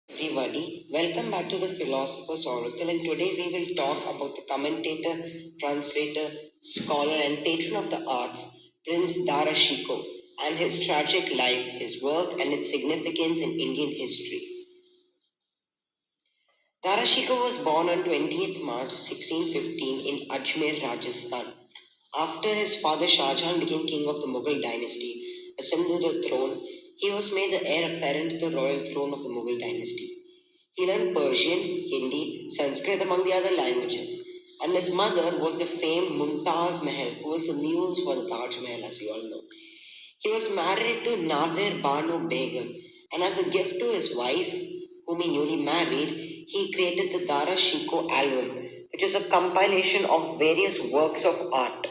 Everybody, welcome back to the Philosopher's Oracle, and today we will talk about the commentator, translator, scholar, and patron of the arts, Prince Darashiko, and his tragic life, his work, and its significance in Indian history. Darashiko was born on 20th March 1615 in Ajmer, Rajasthan. After his father Shah Jahan became king of the Mughal dynasty, ascended the throne, he was made the heir apparent to the royal throne of the Mughal dynasty. He learned Persian, Hindi, Sanskrit among the other languages. And his mother was the famed Mumtaz Mahal, who was the muse for the Taj Mahal, as we all know. He was married to Nadir Banu Begum, and as a gift to his wife, whom he newly married, he created the Dara Shiko album, which is a compilation of various works of art.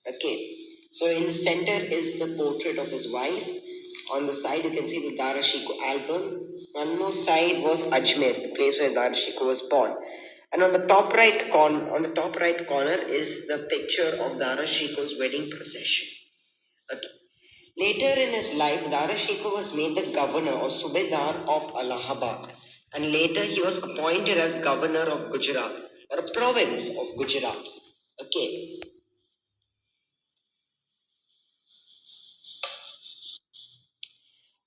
Okay, so in the center is the portrait of his wife. On the side, you can see the Dara Shiko album. One more side was Ajmer, the place where Dara Shiko was born. And on the top right corner is the picture of Dara Shiko's wedding procession. Okay. Later in his life, Dara Shikoh was made the governor or Subedar of Allahabad, and later he was appointed as governor of Gujarat or a province of Gujarat. Okay,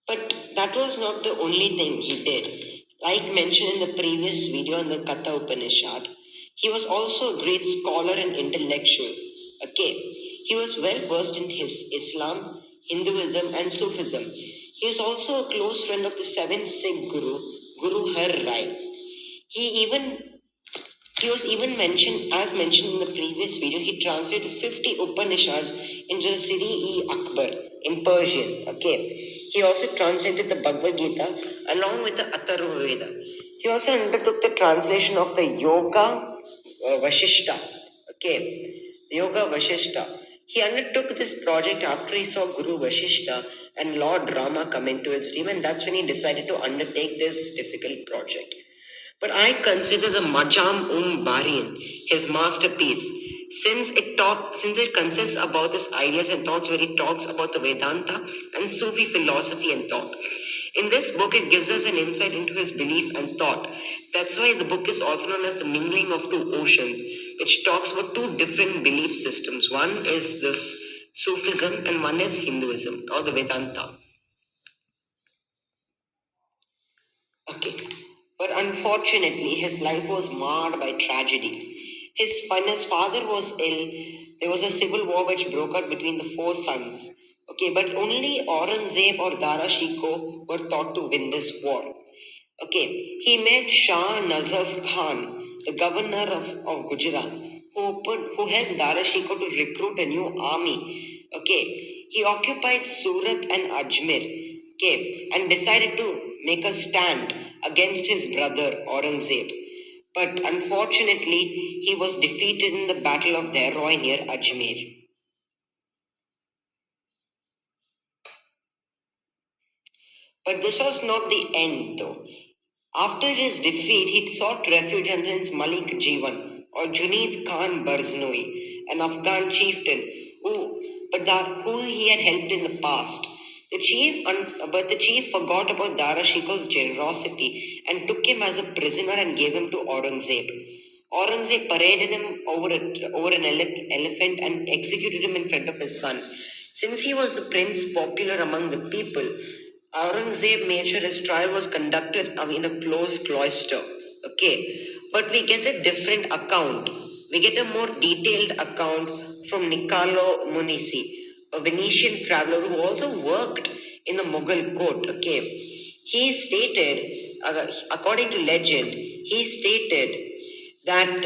but that was not the only thing he did. Like mentioned in the previous video in the Katha Upanishad, he was also a great scholar and intellectual. Okay, he was well versed in his Islam, Hinduism, and Sufism. He is also a close friend of the seventh Sikh Guru, Guru Har Rai. He even he was even mentioned, as mentioned in the previous video, he translated 50 Upanishads into the Siri-e-Akbar in Persian. Okay. He also translated the Bhagavad Gita along with the Atharva Veda. He also undertook the translation of the Yoga Vashishta. Okay. The Yoga Vashishta. He undertook this project after he saw Guru Vashishta and Lord Rama come into his dream, and that's when he decided to undertake this difficult project. But I consider the Majam Barian his masterpiece, since it consists about his ideas and thoughts, where he talks about the Vedanta and Sufi philosophy and thought. In this book, it gives us an insight into his belief and thought. That's why the book is also known as the Mingling of Two Oceans, which talks about two different belief systems. One is this Sufism and one is Hinduism or the Vedanta. Okay. But unfortunately, his life was marred by tragedy. When his father was ill, there was a civil war which broke out between the four sons. Okay, but only Aurangzeb or Dara Shikoh were thought to win this war. Okay, he met Shah Nazaf Khan, the governor of Gujarat, who helped Dara Shikoh to recruit a new army. Okay, he occupied Surat and Ajmer. Okay, and decided to make a stand against his brother Aurangzeb. But unfortunately, he was defeated in the Battle of Deroy near Ajmer. But this was not the end, though. After his defeat, he sought refuge under Malik Jivan or Junaid Khan Barznoi, an Afghan chieftain who he had helped in the past. But the chief forgot about Dara Shikoh's generosity and took him as a prisoner and gave him to Aurangzeb. Aurangzeb paraded him over an elephant and executed him in front of his son. Since he was the prince popular among the people, Aurangzeb made sure his trial was conducted in a closed cloister. Okay, but we get a different account. We get a more detailed account from Niccolo Munisi, a Venetian traveler who also worked in the Mughal court. Okay, he stated, according to legend, he stated that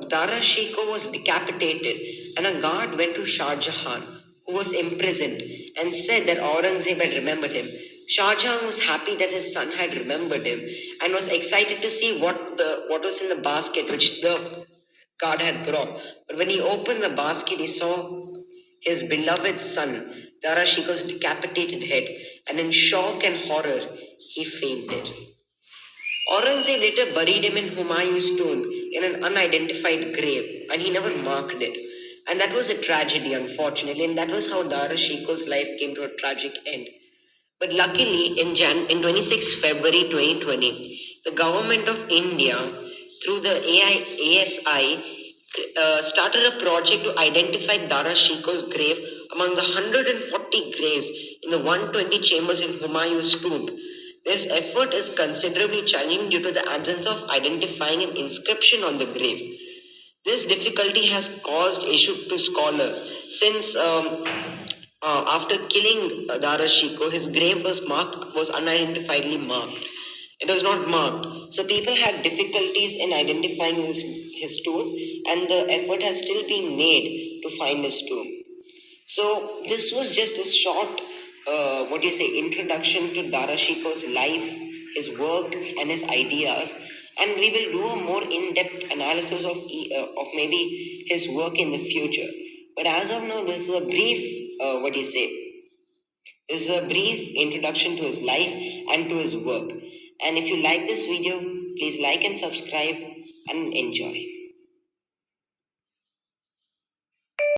Dara Shikoh was decapitated and a guard went to Shah Jahan, who was imprisoned, and said that Aurangzeb had remembered him. Shah Jahan was happy that his son had remembered him and was excited to see what was in the basket which the guard had brought. But when he opened the basket, he saw his beloved son, Dara Shikoh's decapitated head, and in shock and horror, he fainted. Aurangzeb later buried him in Humayun's tomb in an unidentified grave, and he never marked it. And that was a tragedy, unfortunately, and that was how Dara Shikoh's life came to a tragic end. But luckily, in 26 February 2020, The government of India, through the ASI, started a project to identify Dara Shiko's grave among the 140 graves in the 120 chambers in Humayun's tomb. This effort is considerably challenging due to the absence of identifying an inscription on the grave. This difficulty has caused issue to scholars since after killing Dara Shikoh, his grave was unidentifiedly marked. It was not marked. So people had difficulties in identifying his tomb, and the effort has still been made to find his tomb. So this was just a short, introduction to Dara Shikoh's life, his work, and his ideas. And we will do a more in-depth analysis of maybe his work in the future. But as of now, this is a brief, this is a brief introduction to his life and to his work. And if you like this video, please like and subscribe and enjoy.